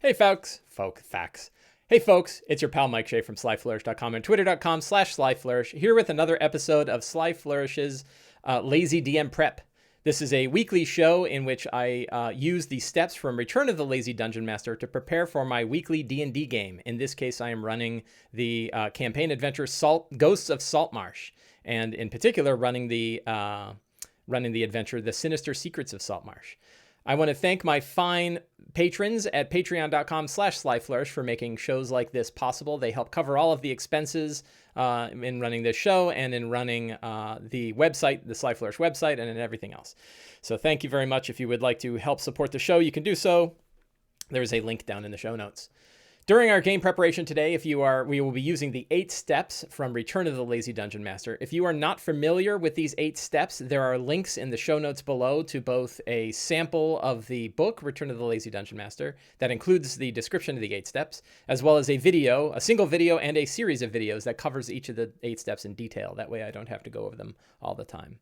Hey folks, facts. Hey folks, it's your pal Mike Shea from slyflourish.com and twitter.com/slyflourish here with another episode of Sly Flourish's Lazy DM Prep. This is a weekly show in which I use the steps from Return of the Lazy Dungeon Master to prepare for my weekly D&D game. In this case, I am running the campaign adventure Ghosts of Saltmarsh, and in particular running the adventure The Sinister Secrets of Saltmarsh. I want to thank my fine patrons at patreon.com/slyflourish for making shows like this possible. They help cover all of the expenses in running this show and in running the website, the Sly Flourish website, and in everything else. So thank you very much. If you would like to help support the show, you can do so. There is a link down in the show notes. During our game preparation today, we will be using the 8 steps from Return of the Lazy Dungeon Master. If you are not familiar with these 8 steps, there are links in the show notes below to both a sample of the book, Return of the Lazy Dungeon Master, that includes the description of the 8 steps, as well as a single video and a series of videos that covers each of the 8 steps in detail. That way I don't have to go over them all the time.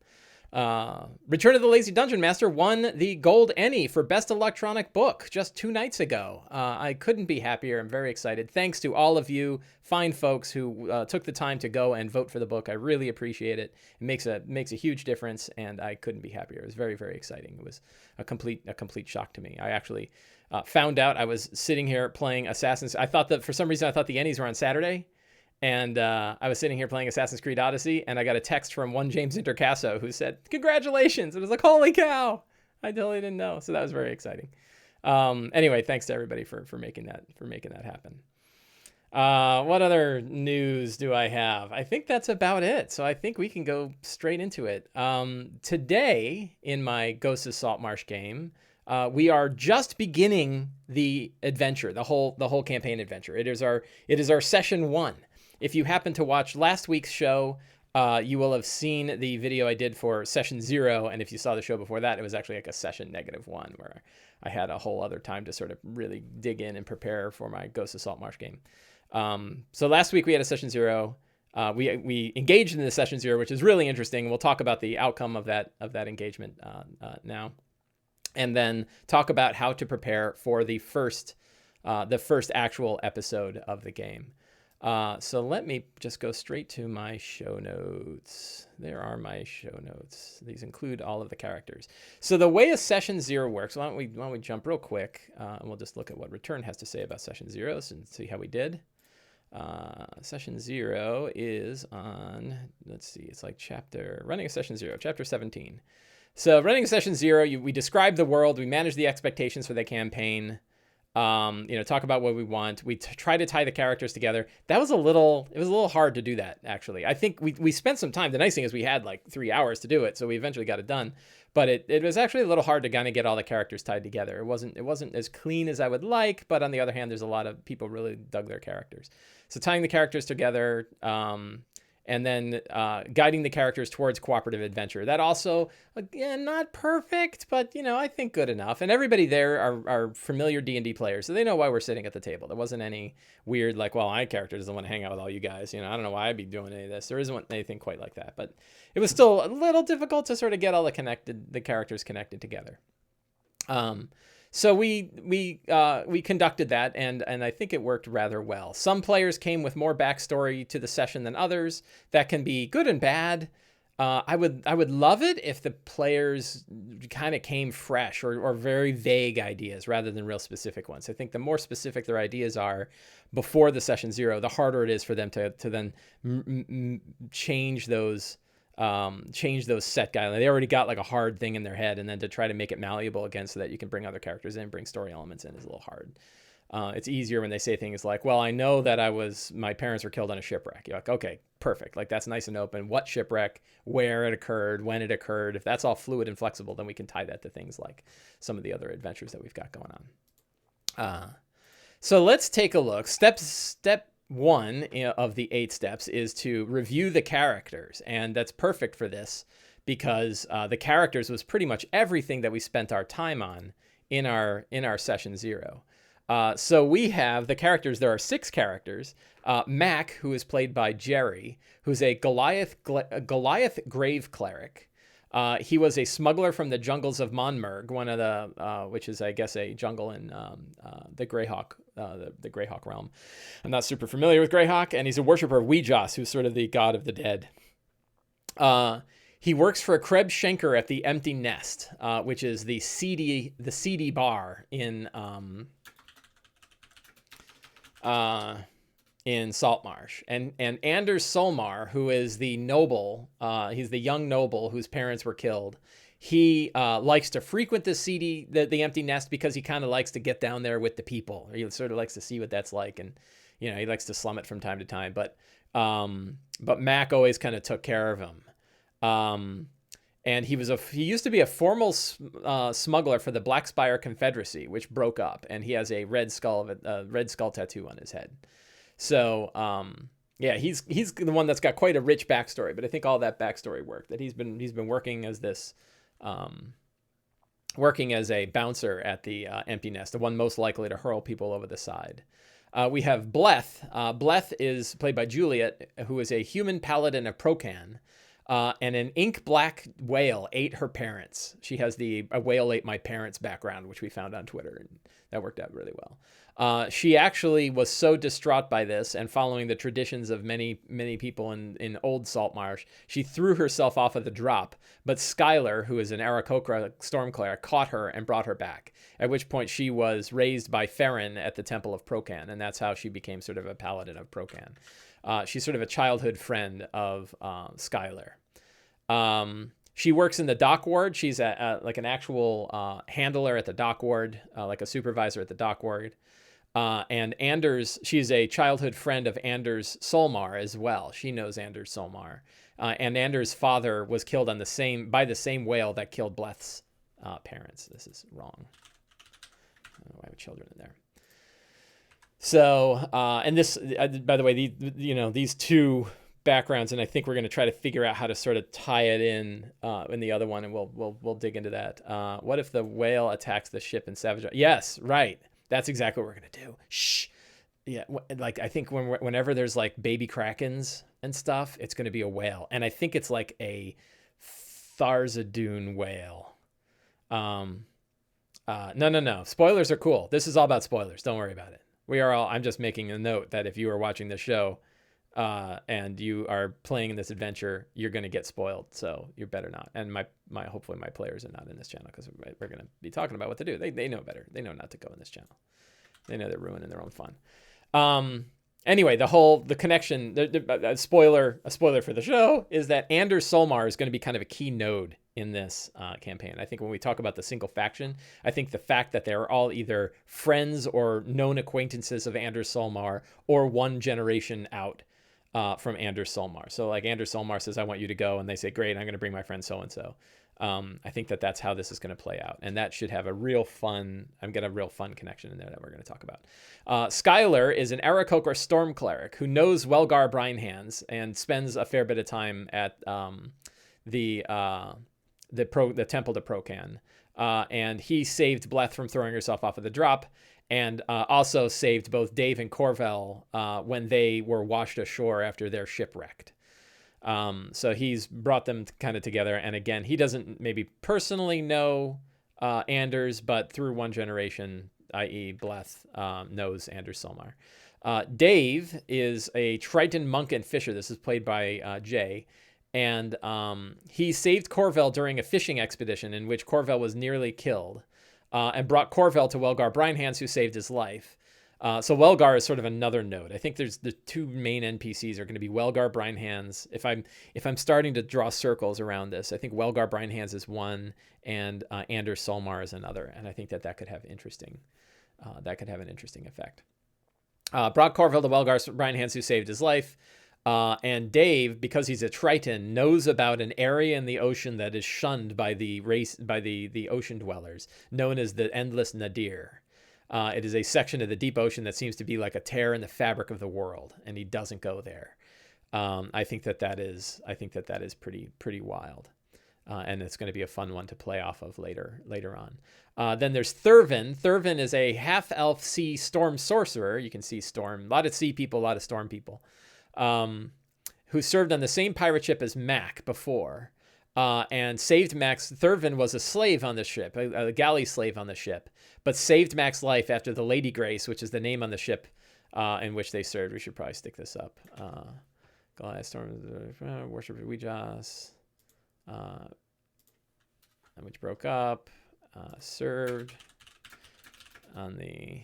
Return of the Lazy Dungeon Master won the Gold Ennie for Best Electronic Book just 2 nights ago. I couldn't be happier. I'm very excited. Thanks to all of you fine folks who took the time to go and vote for the book. I really appreciate it. It makes a huge difference, and I couldn't be happier. It was very, very exciting. It was a complete shock to me. I actually found out I was sitting here playing Assassin's. For some reason I thought the Ennies were on Saturday. And I was sitting here playing Assassin's Creed Odyssey, and I got a text from one James Intercasso who said, "Congratulations!" It was like, "Holy cow!" I totally didn't know, so that was very exciting. Anyway, thanks to everybody for making that happen. What other news do I have? I think that's about it. So I think we can go straight into it. Today in my Ghosts of Saltmarsh game, we are just beginning the adventure, the whole campaign adventure. It is our session 1. If you happen to watch last week's show, you will have seen the video I did for session 0. And if you saw the show before that, it was actually like a session -1 where I had a whole other time to sort of really dig in and prepare for my Ghosts of Saltmarsh game. So last week we had a session 0. We engaged in the session 0, which is really interesting. We'll talk about the outcome of that engagement now, and then talk about how to prepare for the first actual episode of the game. So let me just go straight to my show notes. There are my show notes. These include all of the characters. So the way a session 0 works, why don't we jump real quick, and we'll just look at what Return has to say about session 0 and see how we did. Session 0 is on, let's see, it's like running a session 0, chapter 17. So running a session 0, we describe the world, we manage the expectations for the campaign, talk about what we want. We try to tie the characters together. It was a little hard to do that, actually. I think we spent some time. The nice thing is we had like 3 hours to do it, so we eventually got it done. But it was actually a little hard to kind of get all the characters tied together. It wasn't as clean as I would like, but on the other hand, there's a lot of people really dug their characters. So tying the characters together, and then guiding the characters towards cooperative adventure. That also, again, not perfect, but, I think good enough. And everybody there are familiar D&D players, so they know why we're sitting at the table. There wasn't any weird, like, well, my character doesn't want to hang out with all you guys. I don't know why I'd be doing any of this. There isn't anything quite like that. But it was still a little difficult to sort of get all the characters connected together. So we conducted that, and I think it worked rather well. Some players came with more backstory to the session than others. That can be good and bad. I would love it if the players kind of came fresh or very vague ideas rather than real specific ones. I think the more specific their ideas are before the session 0, the harder it is for them to then change those set guidelines. They already got like a hard thing in their head, and then to try to make it malleable again so that you can bring other characters in, bring story elements in is a little hard. It's easier when they say things like, well, I know that my parents were killed on a shipwreck. You're like, okay, perfect. Like, that's nice and open. What shipwreck, where it occurred, when it occurred. If that's all fluid and flexible, then we can tie that to things like some of the other adventures that we've got going on. So let's take a look. Step 1 of the 8 steps is to review the characters. And that's perfect for this because the characters was pretty much everything that we spent our time on in our session 0. So we have the characters. There are 6 characters. Mac, who is played by Jerry, who's a Goliath grave cleric. He was a smuggler from the jungles of Monmerg, one of the, which is, I guess, a jungle in the Greyhawk, the Greyhawk realm. I'm not super familiar with Greyhawk, and he's a worshiper of Wee Jas, who's sort of the god of the dead. He works for Kbreb Shenker at the Empty Nest, which is the seedy bar in Saltmarsh. And Anders Solmor, who is the noble, he's the young noble whose parents were killed. He likes to frequent the Empty Nest because he kind of likes to get down there with the people. He sort of likes to see what that's like, and he likes to slum it from time to time. But Mac always kind of took care of him. And he used to be a formal smuggler for the Blacksspire Confederacy, which broke up, and he has a red skull tattoo on his head. So he's the one that's got quite a rich backstory. But I think all that backstory worked. That he's been working as this, working as a bouncer at the Empty Nest, the one most likely to hurl people over the side. We have Bleth. Bleth is played by Juliet, who is a human paladin of Procan. And an ink black whale ate her parents. She has a whale ate my parents background, which we found on Twitter, and that worked out really well. She actually was so distraught by this, and following the traditions of many, many people in old Saltmarsh, she threw herself off of the drop. But Skyler, who is an Aarakocra storm cleric, caught her and brought her back, at which point she was raised by Ferrin at the Temple of Procan, and that's how she became sort of a paladin of Procan. She's sort of a childhood friend of Skyler. She works in the dock ward. She's like an actual handler at the dock ward, like a supervisor at the dock ward. And she's a childhood friend of Anders Solmor as well. She knows Anders Solmor. And Anders' father was killed by the same whale that killed Bleth's parents. This is wrong. I don't know why I have children in there. So, and this, by the way, these two backgrounds, and I think we're going to try to figure out how to sort of tie it in the other one, and we'll dig into that. What if the whale attacks the ship and savages? Yes, right. That's exactly what we're going to do. Shh. Yeah, like I think whenever there's like baby krakens and stuff, it's going to be a whale, and I think it's like a Tharzadoon whale. No. Spoilers are cool. This is all about spoilers. Don't worry about it. I'm just making a note that if you are watching this show and you are playing in this adventure, you're going to get spoiled. So you better not. And hopefully my players are not in this channel, because we're going to be talking about what to do. They know better. They know not to go in this channel. They know they're ruining their own fun. Anyway, the connection, a spoiler for the show is that Anders Solmor is going to be kind of a key node in this campaign. I think when we talk about the single faction, I think the fact that they're all either friends or known acquaintances of Anders Solmor, or one generation out from Anders Solmor. So like Anders Solmor says, I want you to go, and they say, great, I'm going to bring my friend so-and-so. I think that's how this is going to play out. And that should have a real fun connection in there that we're going to talk about. Skyler is an Aarakocra storm cleric who knows Welgar Brinehands and spends a fair bit of time at the temple to Procan. And he saved Bleth from throwing herself off of the drop, and also saved both Dave and Corvel when they were washed ashore after their ship wrecked. So he's brought them kind of together. And again, he doesn't maybe personally know Anders, but through one generation, i.e. Bleth, knows Anders Solmor. Dave is a Triton monk and fisher. This is played by Jay. And he saved Corvel during a fishing expedition in which Corvel was nearly killed, and brought Corvel to Welgar Brinehands, who saved his life. So Welgar is sort of another node. I think there's the two main NPCs are going to be Welgar Brinehands. If I'm starting to draw circles around this, I think Welgar Brinehands is one, and Anders Solmor is another. And I think that could have an interesting effect. Brought Corvel to Welgar Brinehands, who saved his life. And Dave, because he's a Triton, knows about an area in the ocean that is shunned by the ocean dwellers, known as the Endless Nadir. It is a section of the deep ocean that seems to be like a tear in the fabric of the world, and he doesn't go there. I think that is pretty wild, and it's going to be a fun one to play off of later on. Then there's Thirvan. Thirvan is a half-elf sea storm sorcerer. You can see storm, a lot of sea people, a lot of storm people, who served on the same pirate ship as Mac before. and saved Max. Thirvan was a slave on the ship, a galley slave on the ship, but saved Max's life after the Lady Grace, which is the name on the ship in which they served. We should probably stick this up. Goliath storm, worship Wee Jas, which broke up, served on the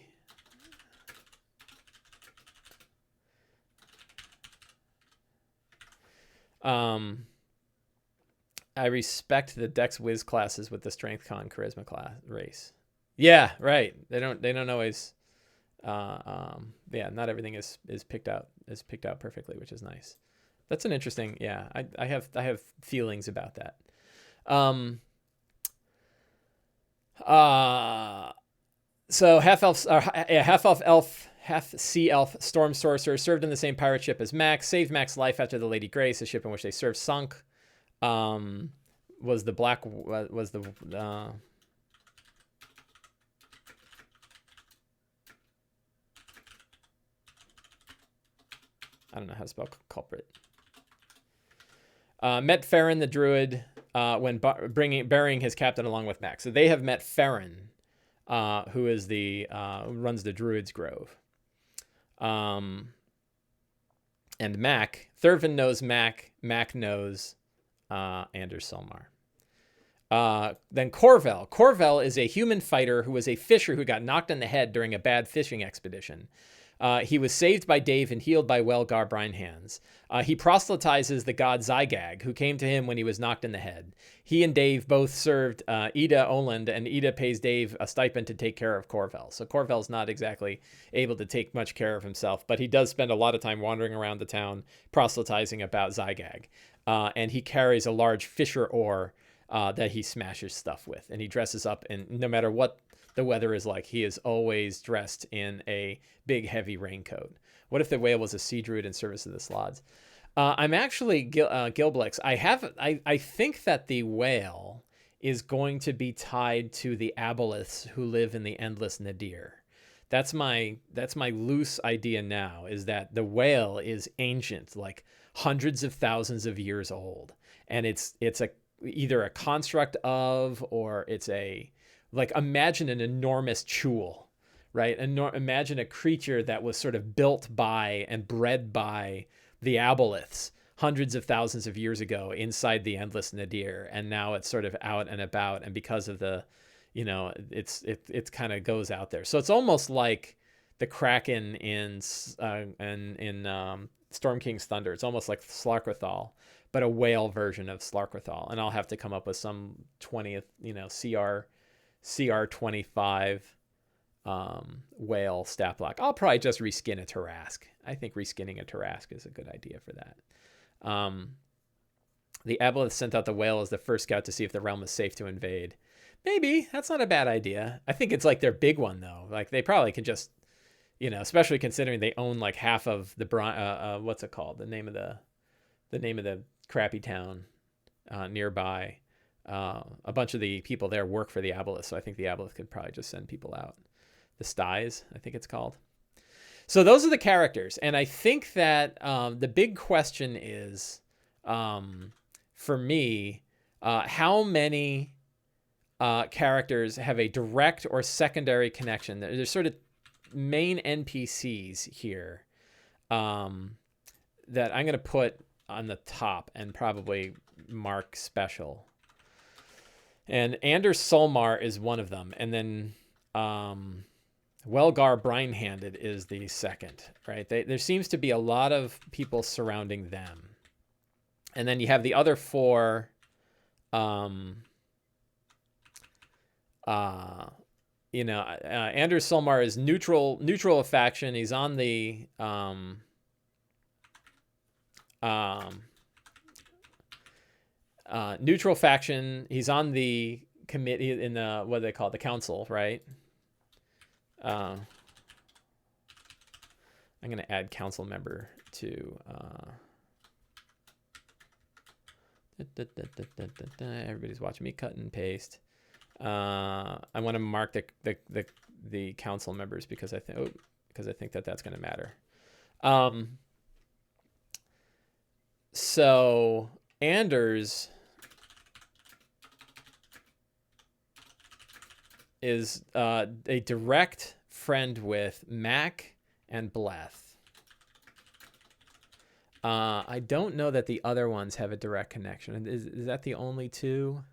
I respect the Dex Wiz classes with the Strength Con Charisma class race. Yeah, right. They don't always. Yeah, not everything is picked out perfectly, which is nice. That's an interesting. Yeah, I have feelings about that. So half elf, half sea elf storm sorcerer served in the same pirate ship as Max, saved Max's life after the Lady Grace, a ship in which they served, sunk. Was the I don't know how to spell culprit. Met Ferrin the druid when burying his captain along with Max. So they have met Ferrin, who is runs the Druid's Grove. And Mac. Thirvan knows Mac. Mac knows Anders Solmor. Then Corvel. Corvel is a human fighter who was a fisher who got knocked in the head during a bad fishing expedition. He was saved by Dave and healed by Welgar Brinehands. He proselytizes the god Zygag, who came to him when he was knocked in the head. He and Dave both served Ida Oland, and Ida pays Dave a stipend to take care of Corvel. So Corvel's not exactly able to take much care of himself, but he does spend a lot of time wandering around the town proselytizing about Zygag. And he carries a large fisher oar that he smashes stuff with. And he dresses up, and no matter what the weather is like, he is always dressed in a big, heavy raincoat. What if the whale was a sea druid in service of the Slods? I'm actually Gilblix. I think that the whale is going to be tied to the aboleths who live in the Endless Nadir. That's my loose idea now, is that the whale is ancient, like hundreds of thousands of years old, and it's either a construct of, or it's like, imagine an enormous chul, right? Imagine a creature that was sort of built by and bred by the aboleths hundreds of thousands of years ago inside the Endless Nadir, and now it's sort of out and about, and because of the, it kind of goes out there. So it's almost like the Kraken in Storm King's Thunder. It's almost like Slarkrathal, but a whale version of Slarkrathal. And I'll have to come up with some 20th, CR 25 whale stat block. I'll probably just reskin a Tarask. I think reskinning a Tarask is a good idea for that. The aboleth sent out the whale as the first scout to see if the realm is safe to invade. Maybe. That's not a bad idea. I think it's like their big one, though. Like, they probably can just, especially considering they own like half of the what's it called? The name of the crappy town nearby. A bunch of the people there work for the aboleth, so I think the aboleth could probably just send people out. The Styes, I think it's called. So those are the characters, and I think that the big question is, for me, how many characters have a direct or secondary connection? There's sort of main NPCs here that I'm going to put on the top and probably mark special. And Anders Solmor is one of them. And then Welgar Brinehanded is the second, right? There seems to be a lot of people surrounding them. And then you have the other four. Anders Solmor is neutral of faction. He's on the neutral faction. He's on the committee in the, what do they call it? The council, right? I'm going to add council member to everybody's watching me cut and paste. I want to mark the council members because I think that's going to matter. So Anders is a direct friend with Mac and Bleth. I don't know that the other ones have a direct connection. Is that the only two?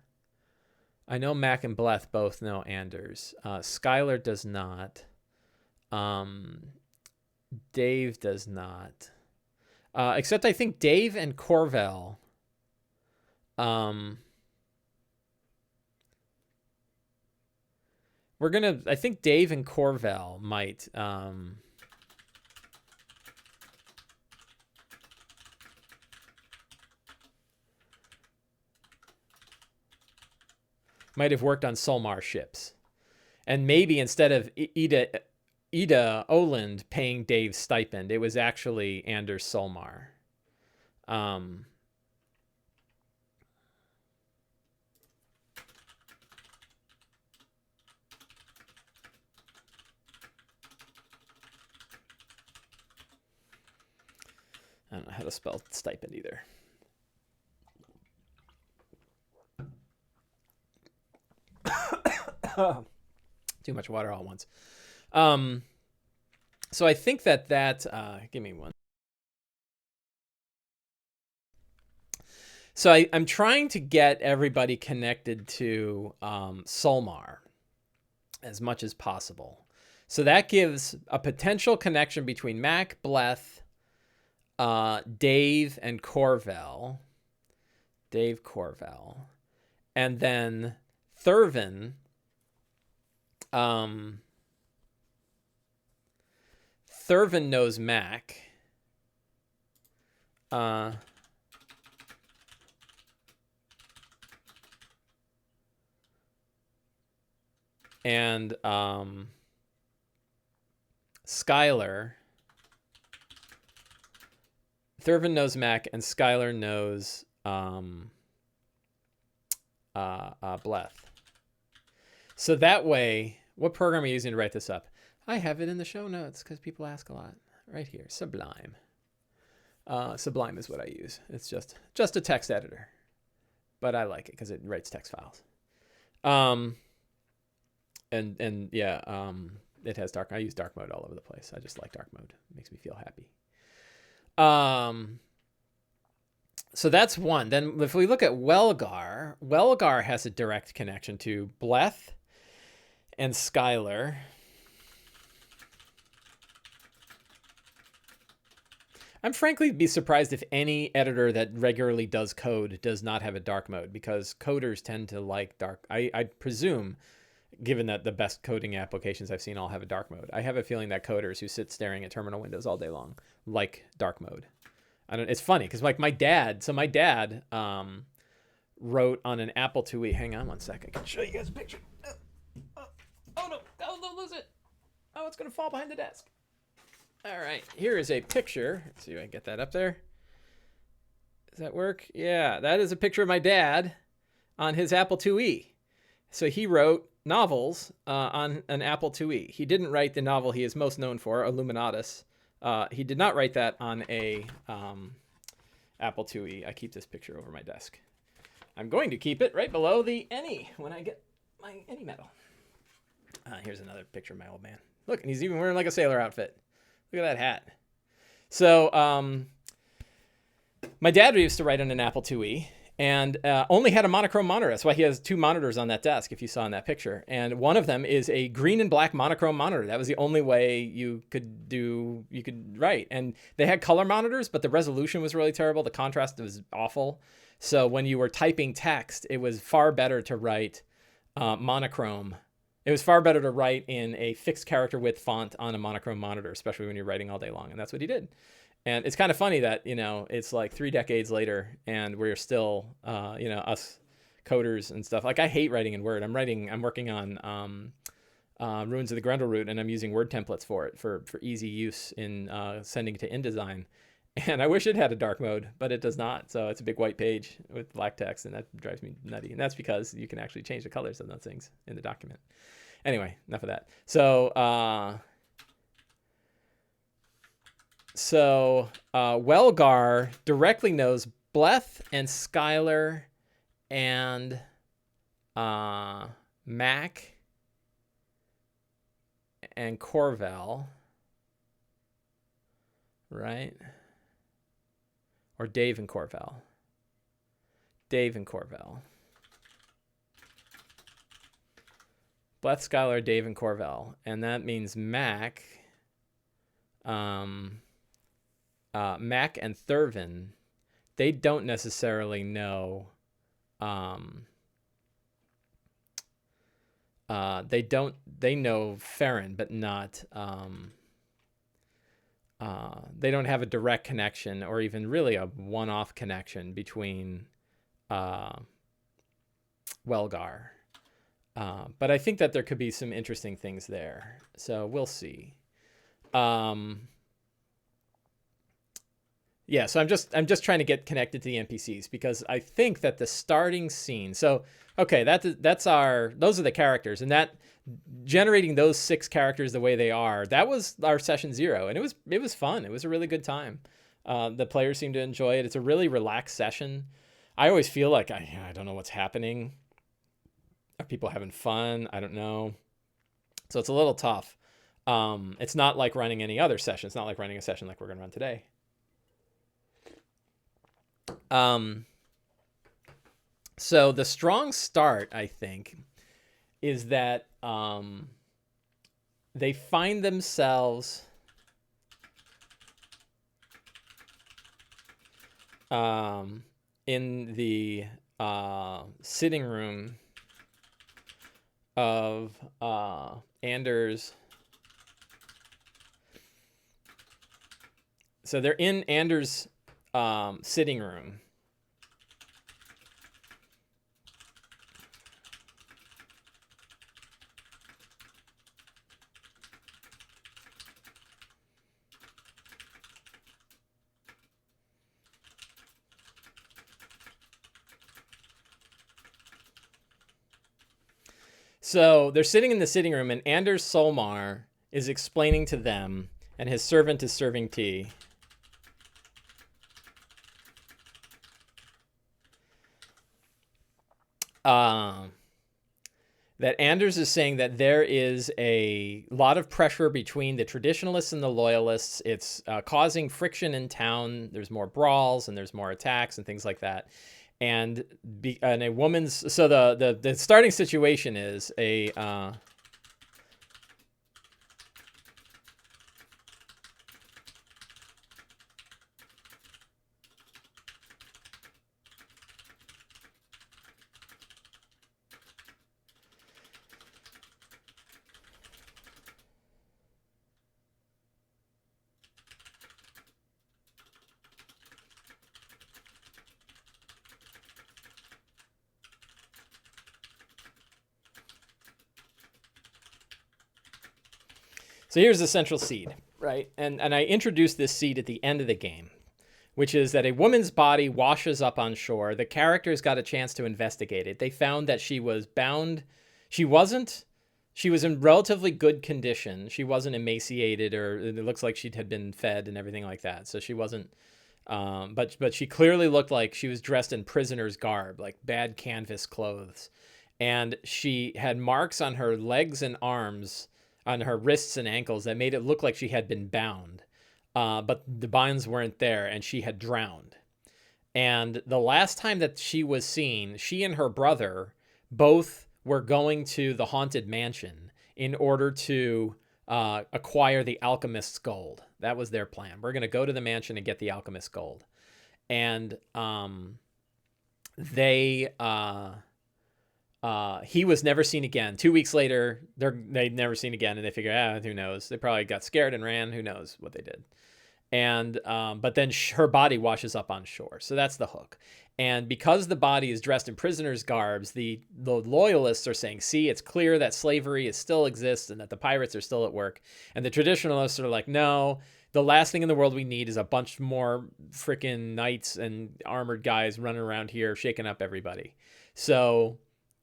I know Mac and Bleth both know Anders. Skyler does not. Dave does not. Except I think Dave and Corvell. I think Dave and Corvell might. Might have worked on Solmar ships. And maybe instead of Ida Oland paying Dave's stipend, it was actually Anders Solmor. I don't know how to spell stipend either. Too much water all at once. So I think that give me one. So I'm trying to get everybody connected to Solmar as much as possible. So that gives a potential connection between Mac, Bleth, Dave, and Corvell. Dave Corvell. And then Thirvan. Thirvan knows Mac. And Skyler. Thirvan knows Mac, and Skyler knows Bleth. So that way, what program are you using to write this up? I have it in the show notes because people ask a lot. Right here, Sublime. Sublime is what I use. It's just a text editor, but I like it because it writes text files. It has dark. I use dark mode all over the place. I just like dark mode. It makes me feel happy. So that's one. Then if we look at Welgar has a direct connection to Bleth and Skyler. I'm frankly be surprised if any editor that regularly does code does not have a dark mode, because coders tend to like dark. I presume, given that the best coding applications I've seen all have a dark mode. I have a feeling that coders who sit staring at terminal windows all day long like dark mode. It's funny because like my dad wrote on an Apple IIe. Hang on one second. I can show you guys a picture. Oh no, don't lose it. Oh, it's going to fall behind the desk. All right, here is a picture. Let's see if I can get that up there. Does that work? Yeah, that is a picture of my dad on his Apple IIe. So he wrote novels on an Apple IIe. He didn't write the novel he is most known for, Illuminatus. He did not write that on a Apple IIe. I keep this picture over my desk. I'm going to keep it right below the Any when I get my Any medal. Here's another picture of my old man. Look, and he's even wearing like a sailor outfit. Look at that hat. So my dad used to write on an Apple IIe and only had a monochrome monitor. That's why he has two monitors on that desk, if you saw in that picture. And one of them is a green and black monochrome monitor. That was the only way you could write. And they had color monitors, but the resolution was really terrible. The contrast was awful. So when you were typing text, it was far better to write monochrome. It was far better to write in a fixed character width font on a monochrome monitor, especially when you're writing all day long. And that's what he did. And it's kind of funny that, it's like 3 decades later and we're still, us coders and stuff. Like I hate writing in Word. I'm working on Ruins of the Grendelroot, and I'm using Word templates for it for easy use in sending to InDesign. And I wish it had a dark mode, but it does not. So it's a big white page with black text, and that drives me nutty. And that's because you can actually change the colors of those things in the document. Anyway, enough of that. So Welgar directly knows Bleth and Skyler and Mac and Corval, right? Or Dave and Corval. Dave and Corval. Bleth, Skyler, Dave, and Corval. And that means Mac, Mac and Thirvan, they don't necessarily know. They know Ferrin, but not, they don't have a direct connection or even really a one-off connection between Welgar. But I think that there could be some interesting things there. So we'll see. Yeah, so I'm just trying to get connected to the NPCs because I think that the starting scene. So okay, those are the characters, and that generating those 6 characters the way they are, that was our session 0, and it was fun. It was a really good time. The players seem to enjoy it. It's a really relaxed session. I always feel like I don't know what's happening. Are people having fun? I don't know. So it's a little tough. It's not like running any other session. It's not like running a session like we're going to run today. So the strong start, I think, is that they find themselves in the sitting room of Anders. So they're in Anders' sitting room. So they're sitting in the sitting room, and Anders Solmor is explaining to them, and his servant is serving tea. That Anders is saying that there is a lot of pressure between the traditionalists and the loyalists. It's causing friction in town. There's more brawls and there's more attacks and things like that. And a woman's, so the starting situation is a So here's the central seed, right? And I introduced this seed at the end of the game, which is that a woman's body washes up on shore. The characters got a chance to investigate it. They found that she was bound. She was in relatively good condition. She wasn't emaciated, or it looks like she had been fed and everything like that. So she wasn't, but she clearly looked like she was dressed in prisoner's garb, like bad canvas clothes. And she had marks on her legs and arms, on her wrists and ankles, that made it look like she had been bound. But the binds weren't there, and she had drowned. And the last time that she was seen, she and her brother both were going to the haunted mansion in order to acquire the alchemist's gold. That was their plan. We're going to go to the mansion and get the alchemist's gold. And he was never seen again. 2 weeks later, they'd never seen again, and they figured, who knows? They probably got scared and ran. Who knows what they did? And but then her body washes up on shore. So that's the hook. And because the body is dressed in prisoner's garbs, the loyalists are saying, see, it's clear that slavery still exists and that the pirates are still at work. And the traditionalists are like, no, the last thing in the world we need is a bunch more freaking knights and armored guys running around here shaking up everybody. So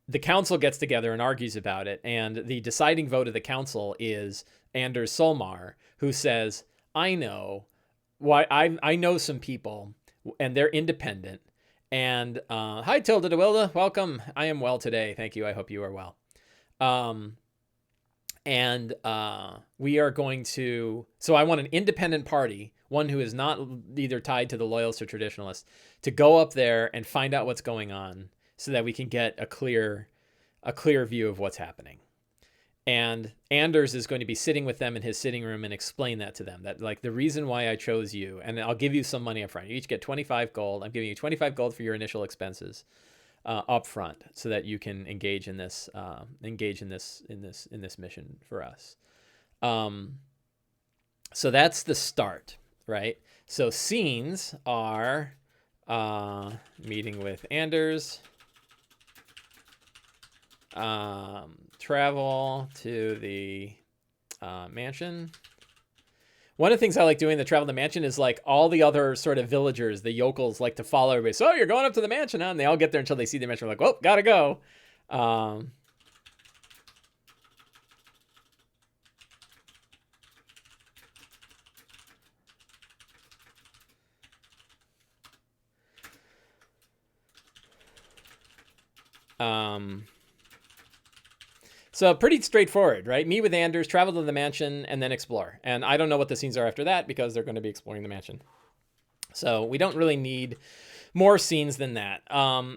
the council gets together and argues about it. And the deciding vote of the council is Anders Solmor, who says, I know some people, and they're independent. And hi, Tilda de Wilda. Welcome. I am well today. Thank you. I hope you are well. And we are going to... So I want an independent party, one who is not either tied to the Loyalists or Traditionalists, to go up there and find out what's going on so that we can get a clear view of what's happening. And Anders is going to be sitting with them in his sitting room and explain that to them. That, like, the reason why I chose you, and I'll give you some money up front. You each get 25 gold. I'm giving you 25 gold for your initial expenses up front, so that you can engage in this mission for us. So that's the start, right? So scenes are meeting with Anders, travel to the mansion. One of the things I like doing the travel to the mansion is, like, all the other sort of villagers, the yokels, like to follow everybody. So you're going up to the mansion, huh? And they all get there until they see the mansion. They're like, oh, gotta go. So pretty straightforward, right? Meet with Anders, travel to the mansion, and then explore. And I don't know what the scenes are after that, because they're going to be exploring the mansion. So we don't really need more scenes than that.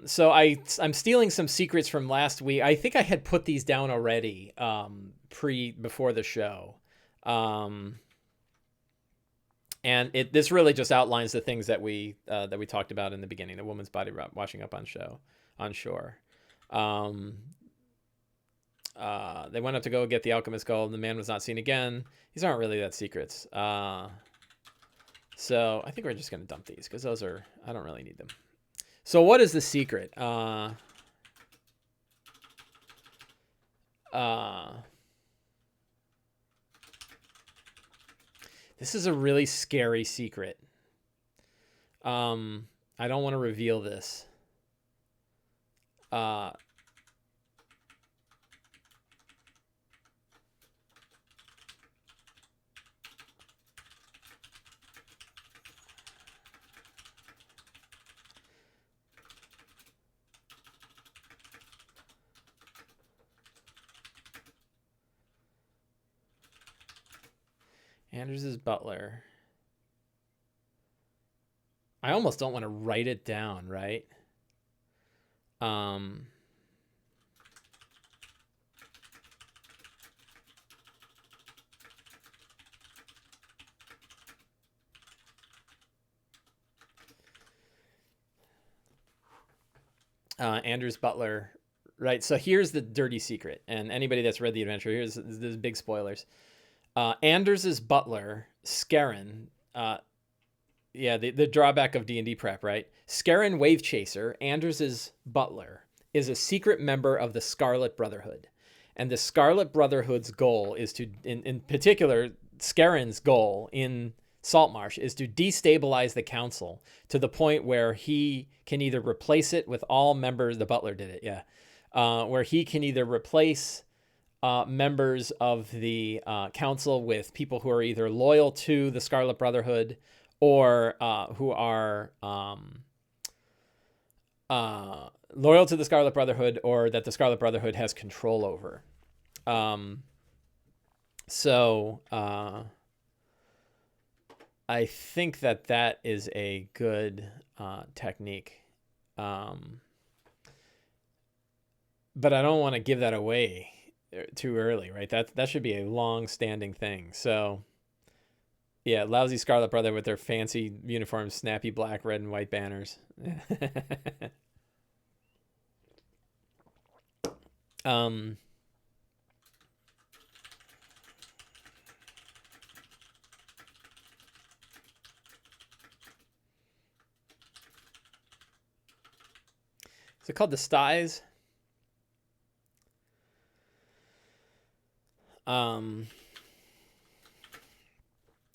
So I'm stealing some secrets from last week. I think I had put these down already before the show. And this really just outlines the things that we talked about in the beginning. The woman's body washing up on shore. They went up to go get the alchemist gold. The man was not seen again. These aren't really that secrets. So I think we're just going to dump these, because I don't really need them. So what is the secret? This is a really scary secret. I don't want to reveal this. Anders' butler. I almost don't want to write it down, right? Anders' butler, right? So here's the dirty secret, and anybody that's read the adventure, here's big spoilers. Anders' butler, Skerrin, the drawback of D&D prep, right? Skerrin Wave Chaser, Anders' butler, is a secret member of the Scarlet Brotherhood. And the Scarlet Brotherhood's goal is to, in particular, Skerrin's goal in Saltmarsh is to destabilize the council to the point where he can either replace it with all members. The butler did it, yeah. Where he can either replace members of the council with people who are either loyal to the Scarlet Brotherhood or who are loyal to the Scarlet Brotherhood, or that the Scarlet Brotherhood has control over. So I think that is a good technique. But I don't want to give that away too early, right? That should be a long-standing thing. So, yeah, lousy Scarlet Brother with their fancy uniforms, snappy black, red, and white banners. Is it called the Styes?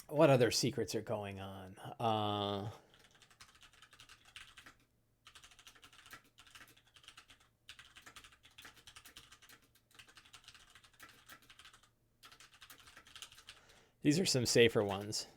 What other secrets are going on? These are some safer ones.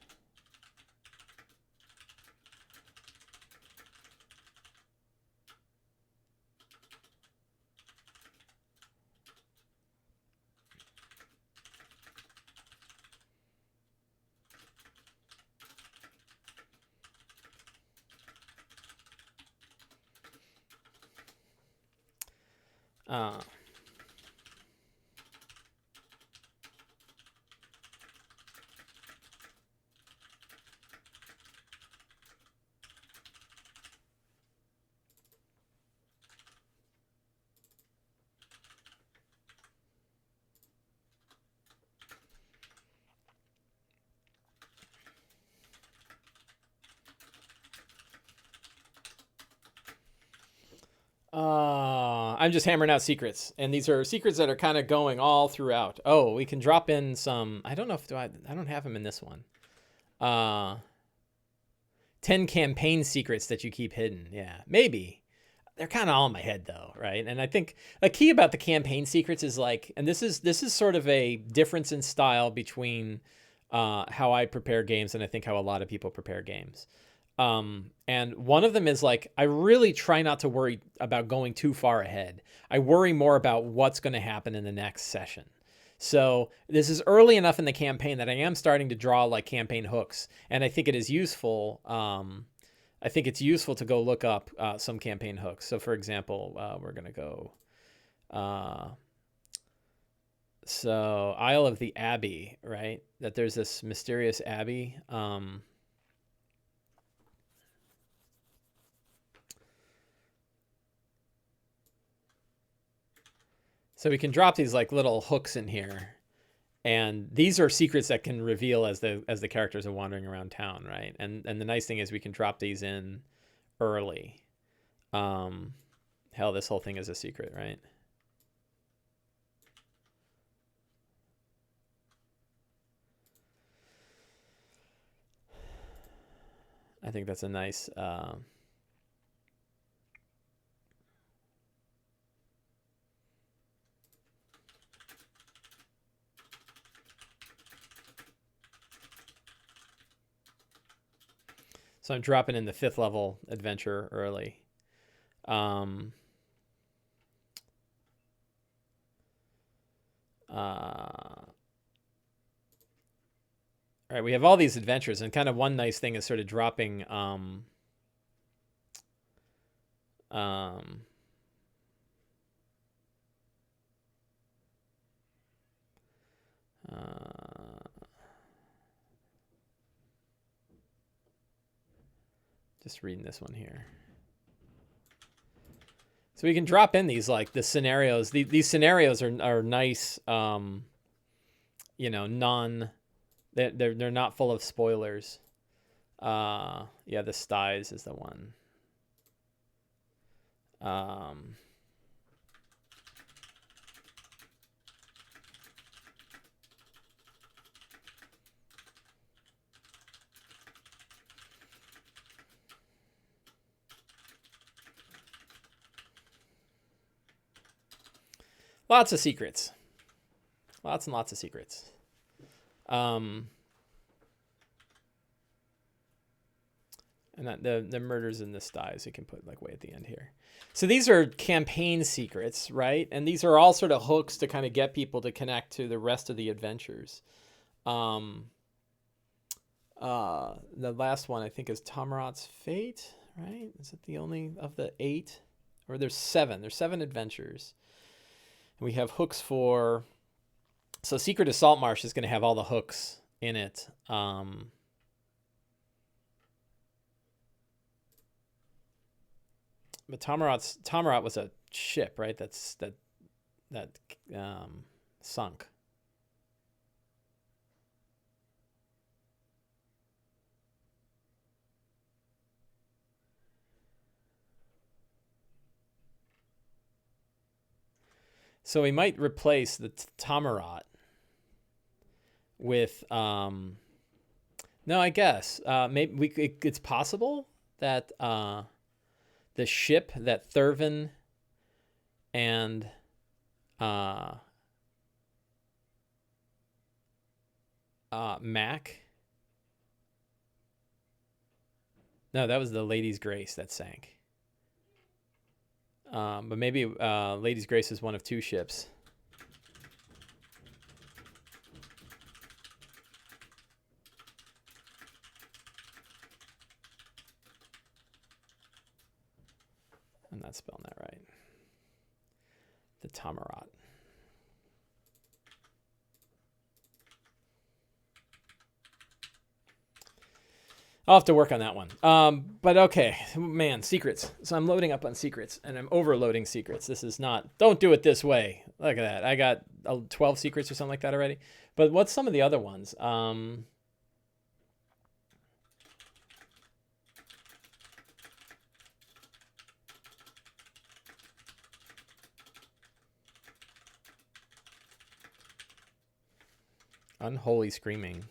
Uh, I'm just hammering out secrets, and these are secrets that are kind of going all throughout. Oh, we can drop in some. I don't know if I don't have them in this one. 10 campaign secrets that you keep hidden. Yeah, maybe. They're kind of all in my head though, right? And I think a key about the campaign secrets is like, and this is sort of a difference in style between how I prepare games and I think how a lot of people prepare games. And one of them is like, I really try not to worry about going too far ahead. I worry more about what's going to happen in the next session. So this is early enough in the campaign that I am starting to draw like campaign hooks, and I think it is useful. I think it's useful to go look up some campaign hooks. So for example, we're going to go, so Isle of the Abbey, right? That there's this mysterious abbey. So we can drop these like little hooks in here, and these are secrets that can reveal as the characters are wandering around town, right? And the nice thing is we can drop these in early. Hell, this whole thing is a secret, right? I think that's a nice. So I'm dropping in the 5th level adventure early. All right, we have all these adventures, and kind of one nice thing is sort of dropping just reading this one here. So we can drop in these like the scenarios. These scenarios are nice. You know, they're not full of spoilers. Yeah, the styes is the one. Lots of secrets. Lots and lots of secrets. And that the murders in the styes you can put like way at the end here. So these are campaign secrets, right? And these are all sort of hooks to kind of get people to connect to the rest of the adventures. The last one I think is Tamarot's Fate, right? Is it the only of the 8? Or there's 7. There's 7 adventures. And we have hooks for... So Secret of Saltmarsh is going to have all the hooks in it. But Tamarot was a ship, right? That sunk. So we might replace the Tamarot with no, I guess maybe it's possible that the ship that Thirvan and Mac. No, that was the Lady's Grace that sank. But maybe Lady's Grace is one of 2 ships. I'm not spelling that right. The Tamarot. I'll have to work on that one. But okay, man, secrets. So I'm loading up on secrets, and I'm overloading secrets. This is not, don't do it this way. Look at that. I got 12 secrets or something like that already. But what's some of the other ones? Unholy Screaming.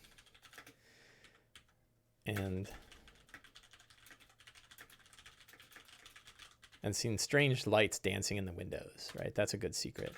And seen strange lights dancing in the windows, right? That's a good secret.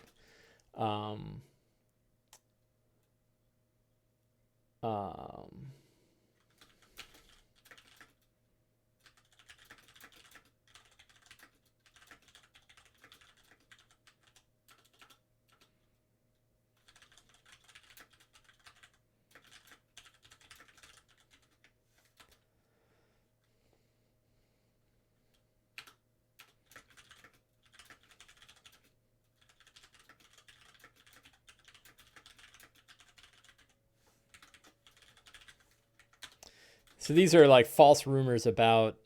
So these are like false rumors about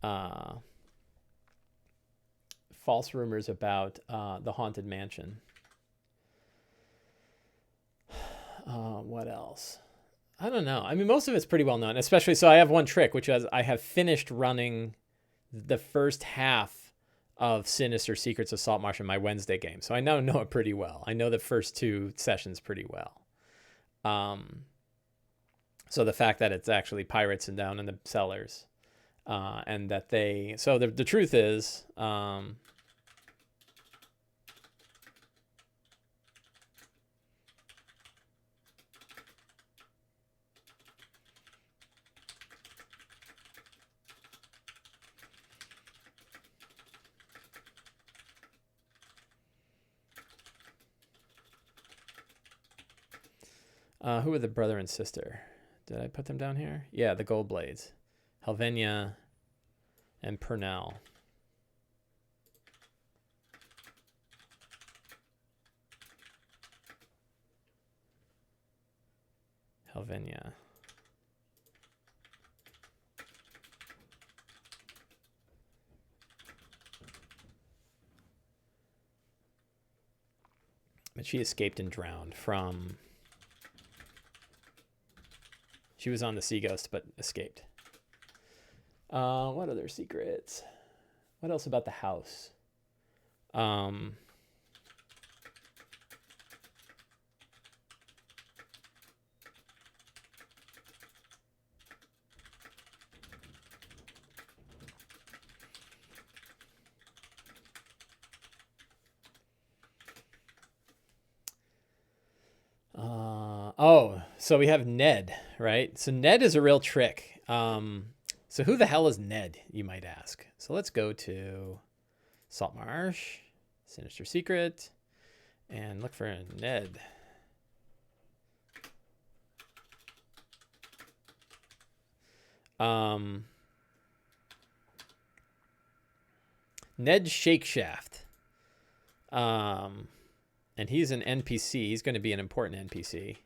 the Haunted Mansion. What else? I don't know. I mean, most of it's pretty well known, especially. So I have one trick, which is I have finished running the first half of Sinister Secrets of Saltmarsh in my Wednesday game. So I now know it pretty well. I know the first 2 sessions pretty well. So the fact that it's actually pirates and down in the cellars, and that they, so the truth is, who are the brother and sister? Did I put them down here? Yeah, the Gold Blades. Helvenia and Purnell. Helvenia. But she escaped and drowned from... She was on the Sea Ghost, but escaped. What other secrets? What else about the house? Oh, so we have Ned, right? So Ned is a real trick. So who the hell is Ned, you might ask? So let's go to Saltmarsh, Sinister Secret, and look for Ned. Ned Shakeshaft. And he's an NPC. He's going to be an important NPC.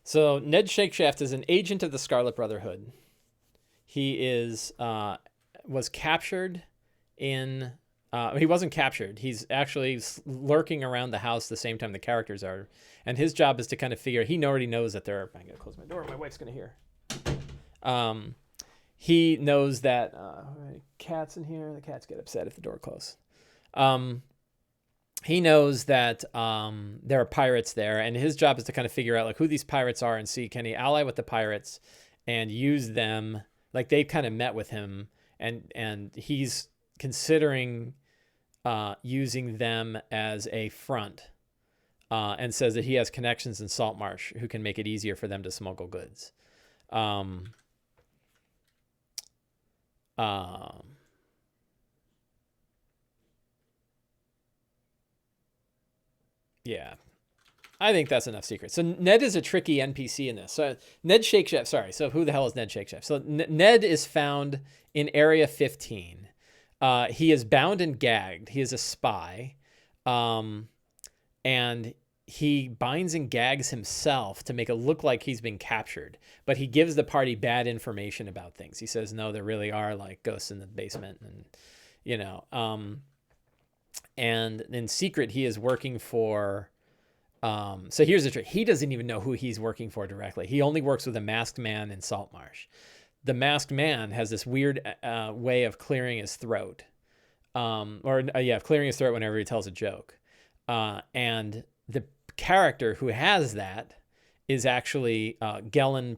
So Ned Shakeshaft is an agent of the Scarlet Brotherhood. He is was captured in... he wasn't captured. He's actually lurking around the house the same time the characters are. And his job is to kind of figure... He already knows that they're... I'm going to close my door. My wife's going to hear. he knows that cats in here. The cats get upset if the door closes. He knows that there are pirates there, and his job is to kind of figure out like who these pirates are and see can he ally with the pirates and use them. Like they kind of met with him, and he's considering using them as a front, and says that he has connections in Saltmarsh who can make it easier for them to smuggle goods. Yeah, I think that's enough secret. So Ned is a tricky NPC in this. So Ned Shakeshaft, sorry. So who the hell is Ned Shakeshaft? So Ned is found in Area 15. He is bound and gagged. He is a spy. And he binds and gags himself to make it look like he's been captured. But he gives the party bad information about things. He says, no, there really are like ghosts in the basement. And, you know, and in secret, he is working for... so here's the trick. He doesn't even know who he's working for directly. He only works with a masked man in Saltmarsh. The masked man has this weird way of clearing his throat. Clearing his throat whenever he tells a joke. And the character who has that is actually Gellin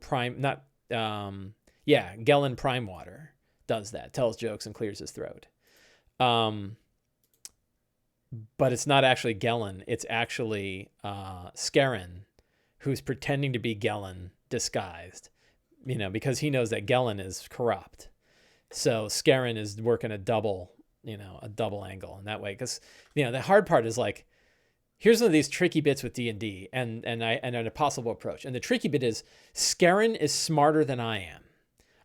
Primewater does that, tells jokes and clears his throat. But it's not actually Gellin. It's actually Skerrin, who's pretending to be Gellin disguised, you know, because he knows that Gellin is corrupt. So Skerrin is working a double angle in that way. Because, you know, the hard part is like, here's one of these tricky bits with D&D and a possible approach. And the tricky bit is Skerrin is smarter than I am.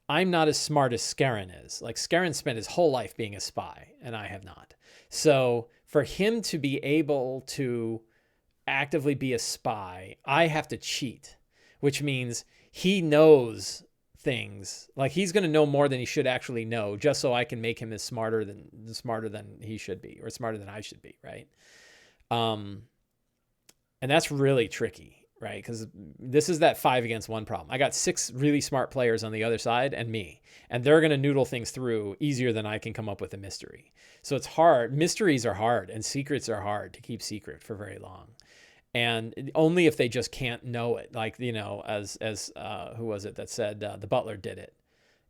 I'm not as smart as Skerrin is. Like Skerrin spent his whole life being a spy, and I have not. So for him to be able to actively be a spy, I have to cheat, which means he knows things. Like he's going to know more than he should actually know, just so I can make him smarter than he should be, or smarter than I should be, right? And that's really tricky, right? Because this is that 5 against 1 problem. I got 6 really smart players on the other side and me, and they're going to noodle things through easier than I can come up with a mystery. So it's hard. Mysteries are hard, and secrets are hard to keep secret for very long. And only if they just can't know it. Like, you know, as who was it that said the butler did it?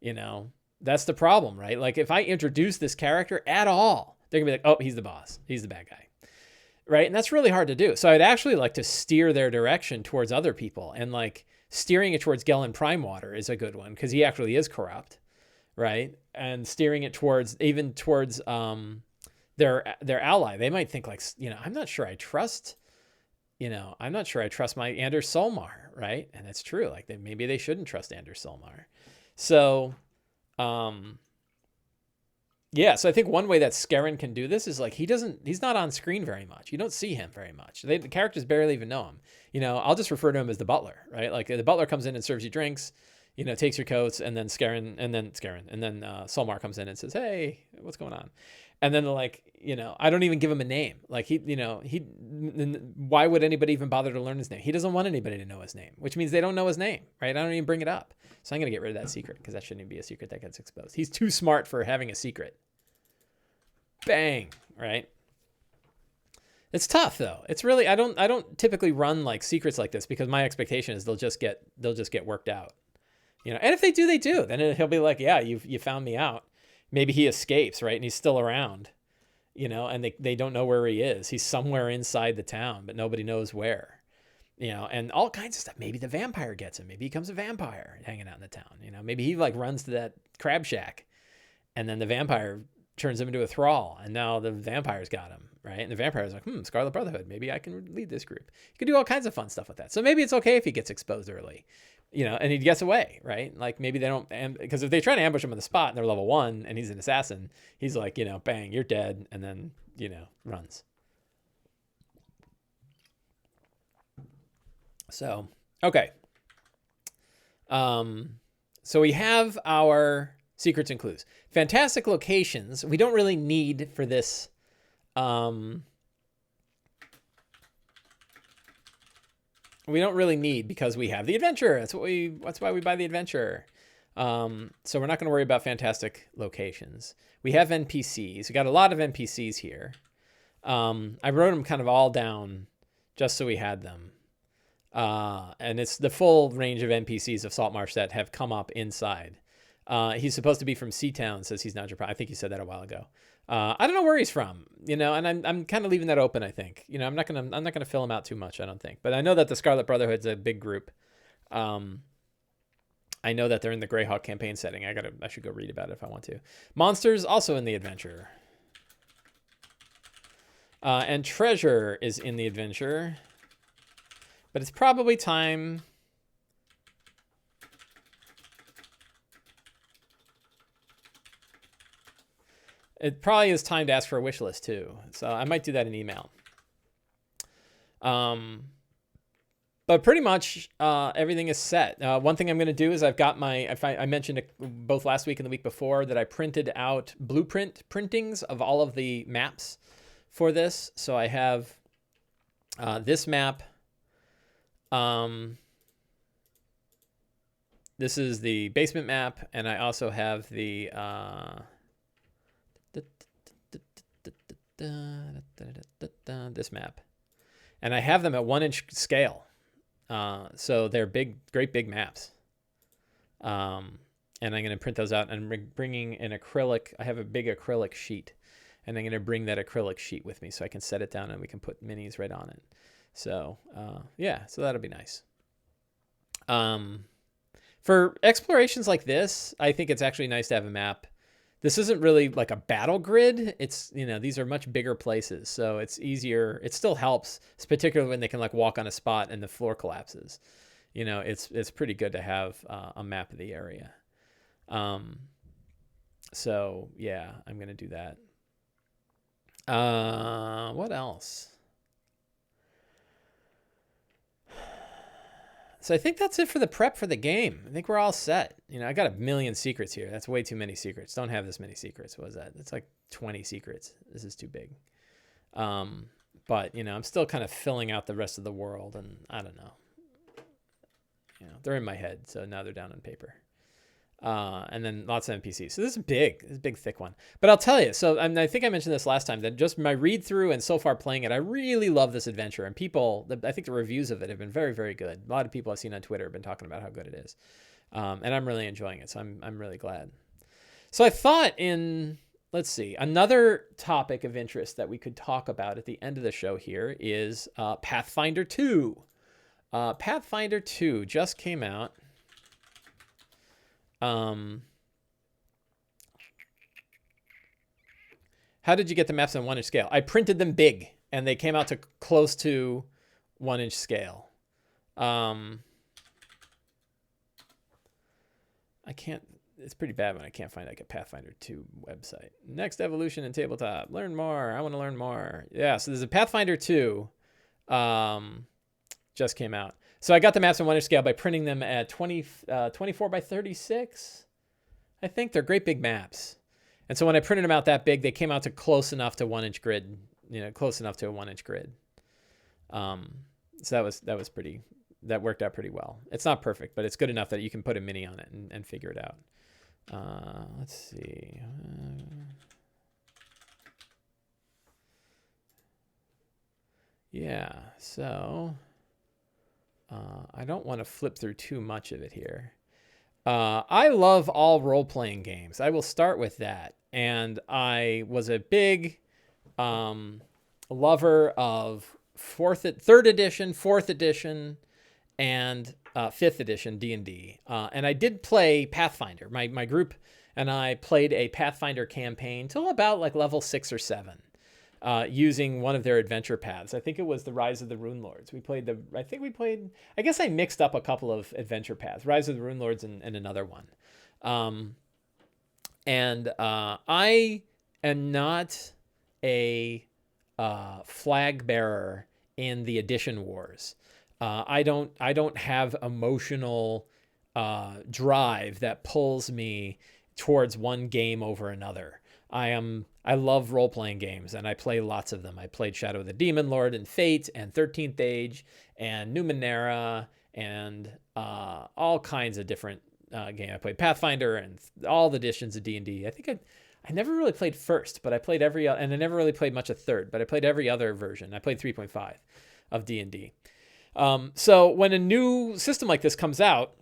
You know, that's the problem, right? Like if I introduce this character at all, they're gonna be like, oh, he's the boss. He's the bad guy. Right. And that's really hard to do. So I'd actually like to steer their direction towards other people, and like steering it towards Gellin Primewater is a good one because he actually is corrupt. Right. And steering it towards their ally. They might think like, you know, I'm not sure I trust my Anders Solmor. Right. And that's true. Like maybe they shouldn't trust Anders Solmor. So, yeah, so I think one way that Skerrin can do this is like he's not on screen very much. You don't see him very much. The characters barely even know him. You know, I'll just refer to him as the butler, right? Like the butler comes in and serves you drinks, you know, takes your coats, and then Solmar comes in and says, "Hey, what's going on?" And then like, you know, I don't even give him a name. Like why would anybody even bother to learn his name? He doesn't want anybody to know his name, which means they don't know his name, right? I don't even bring it up. So I'm going to get rid of that secret because that shouldn't even be a secret that gets exposed. He's too smart for having a secret. Bang, right? It's tough though. It's really, I don't typically run like secrets like this because my expectation is they'll just get worked out. You know, and if they do, they do. Then he'll be like, yeah, you found me out. Maybe he escapes, right? And he's still around, you know, and they don't know where he is. He's somewhere inside the town, but nobody knows where, you know, and all kinds of stuff. Maybe the vampire gets him. Maybe he becomes a vampire hanging out in the town. You know, maybe he like runs to that crab shack and then the vampire turns him into a thrall. And now the vampire's got him, right? And the vampire's like, Scarlet Brotherhood. Maybe I can lead this group. You can do all kinds of fun stuff with that. So maybe it's okay if he gets exposed early. You know, and he gets away, right? Like maybe they don't, because if they try to ambush him on the spot and they're level 1 and he's an assassin, he's like, you know, bang, you're dead, and then, you know, runs. So, okay. So we have our secrets and clues. Fantastic locations. We don't really need for this. We don't really need because we have the adventure. That's why we buy the adventure. So we're not going to worry about fantastic locations. We have NPCs. We got a lot of NPCs here. I wrote them kind of all down just so we had them. And it's the full range of NPCs of Saltmarsh that have come up inside. He's supposed to be from Seatown, says he's not your I think you said that a while ago. I don't know where he's from, and I'm kind of leaving that open, I think. I'm not gonna fill him out too much, I don't think. But I know that the Scarlet Brotherhood's a big group. I know that they're in the Greyhawk campaign setting. I should go read about it if I want to. Monsters also in the adventure. And treasure is in the adventure. But it's probably time. It probably is time to ask for a wish list too. So I might do that in email. But pretty much everything is set. One thing I'm going to do is I've got I mentioned it both last week and the week before that I printed out blueprint printings of all of the maps for this. So I have this map. This is the basement map, and I also have the this map, and I have them at 1-inch scale. So they're great big maps. And I'm going to print those out and bringing an acrylic. I have a big acrylic sheet, and I'm going to bring that acrylic sheet with me so I can set it down and we can put minis right on it. So, yeah, so that'll be nice. For explorations like this, I think it's actually nice to have a map. This isn't really like a battle grid. It's, these are much bigger places, so it's easier. It still helps, particularly when they can like walk on a spot and the floor collapses. It's pretty good to have a map of the area. So yeah, I'm going to do that. What else? So I think that's it for the prep for the game. I think we're all set. I got a million secrets here. That's way too many secrets. Don't have this many secrets. What is that? It's like 20 secrets. This is too big. But, I'm still kind of filling out the rest of the world, and I don't know. They're in my head, so now they're down on paper. And then lots of NPCs. So this is big. This is a big, thick one. But I'll tell you, so I think I mentioned this last time, that just my read through and so far playing it, I really love this adventure. And I think the reviews of it have been very, very good. A lot of people I've seen on Twitter have been talking about how good it is. And I'm really enjoying it. So I'm really glad. So I thought let's see, another topic of interest that we could talk about at the end of the show here is Pathfinder 2. Pathfinder 2 just came out. How did you get the maps on 1-inch scale? I printed them big, and they came out to close to 1-inch scale. It's pretty bad when I can't find like a Pathfinder 2 website. Next evolution in tabletop. Learn more. I want to learn more. Yeah, so there's a Pathfinder 2 just came out. So I got the maps on 1-inch scale by printing them at 24 by 36. I think they're great big maps. And so when I printed them out that big, they came out to close enough to 1-inch grid, close enough to a 1-inch grid. So that worked out pretty well. It's not perfect, but it's good enough that you can put a mini on it and figure it out. Let's see. Yeah, so I don't want to flip through too much of it here. I love all role-playing games. I will start with that. And I was a big lover of 3rd edition, 4th edition, and 5th edition D&D. And I did play Pathfinder. My group and I played a Pathfinder campaign till about like level 6 or 7. Using one of their adventure paths. I think it was the Rise of the Rune Lords. I guess I mixed up a couple of adventure paths, Rise of the Rune Lords and another one. I am not a flag bearer in the edition wars. I don't have emotional drive that pulls me towards one game over another. I love role-playing games, and I play lots of them. I played Shadow of the Demon Lord and Fate and 13th Age and Numenera and all kinds of different game. I played Pathfinder and all the editions of D&D. I think I never really played first, but I played and I never really played much of third, but I played every other version. I played 3.5 of D&D. So when a new system like this comes out,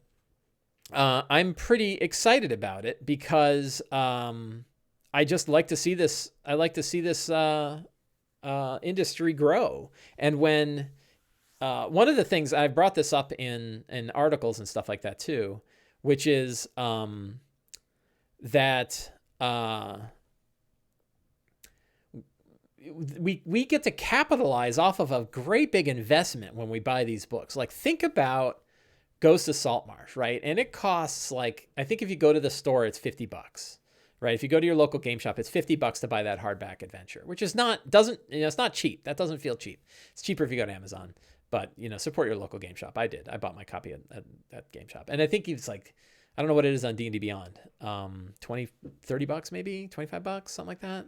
I'm pretty excited about it because I just like to see this. I like to see this industry grow. And when one of the things I've brought this up in articles and stuff like that too, which is that we get to capitalize off of a great big investment when we buy these books. Like, think about Ghosts of Saltmarsh, right? And it costs, like, I think if you go to the store, it's $50, right? If you go to your local game shop, it's $50 to buy that hardback adventure, which is it's not cheap. That doesn't feel cheap. It's cheaper if you go to Amazon, but support your local game shop. I did. I bought my copy at that game shop. And I think it's like, I don't know what it is on D&D Beyond. $30 maybe, $25, something like that.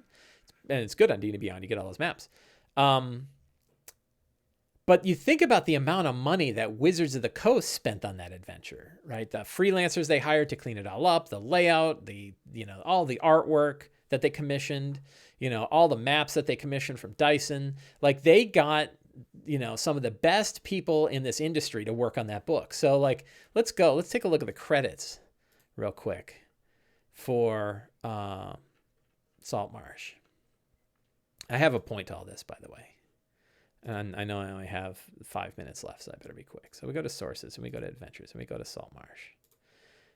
And it's good on D&D Beyond. You get all those maps. But you think about the amount of money that Wizards of the Coast spent on that adventure, right? The freelancers they hired to clean it all up, the layout, all the artwork that they commissioned, all the maps that they commissioned from Dyson. Like, they got, some of the best people in this industry to work on that book. So, like, let's take a look at the credits real quick for Saltmarsh. I have a point to all this, by the way. And I know I only have 5 minutes left, so I better be quick. So we go to sources, and we go to adventures, and we go to Saltmarsh.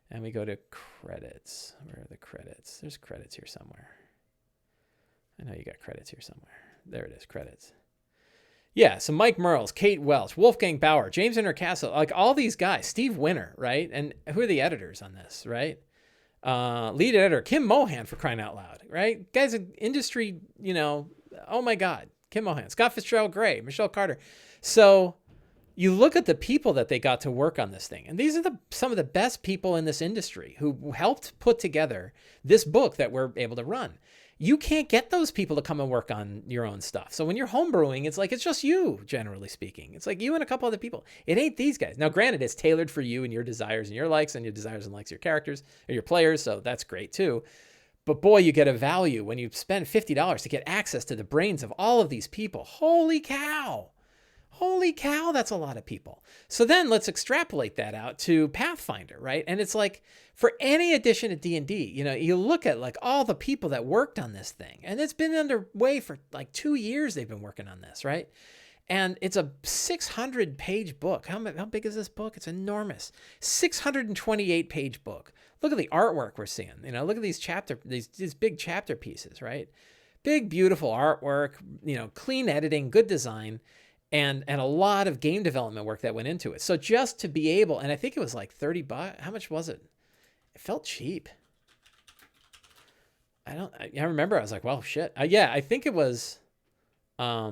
And we go to credits. Where are the credits? There's credits here somewhere. I know you got credits here somewhere. There it is, credits. Yeah, so Mike Merles, Kate Welch, Wolfgang Bauer, James Intercastle, like all these guys, Steve Winter, right? And who are the editors on this, right? Lead editor, Kim Mohan, for crying out loud, right? Guys, an industry, oh my God. Kim Mohan, Scott Fitzgerald Gray, Michelle Carter. So you look at the people that they got to work on this thing. And these are some of the best people in this industry who helped put together this book that we're able to run. You can't get those people to come and work on your own stuff. So when you're homebrewing, it's just you, generally speaking. It's like you and a couple other people. It ain't these guys. Now, granted, it's tailored for you and your desires and your likes and your desires and likes of your characters or your players. So that's great too. But boy, you get a value when you spend $50 to get access to the brains of all of these people. Holy cow. Holy cow, that's a lot of people. So then let's extrapolate that out to Pathfinder, right? And it's like, for any edition of D&D, you look at like all the people that worked on this thing, and it's been underway for like 2 years they've been working on this, right? And it's a 600-page book. How big is this book? It's enormous. 628-page book. Look at the artwork we're seeing. Look at these big chapter pieces, right? Big, beautiful artwork, clean editing, good design, and a lot of game development work that went into it. So just to be able, and I think it was like $30. How much was it? It felt cheap. I remember I was like, well, shit. Yeah, I think it was, I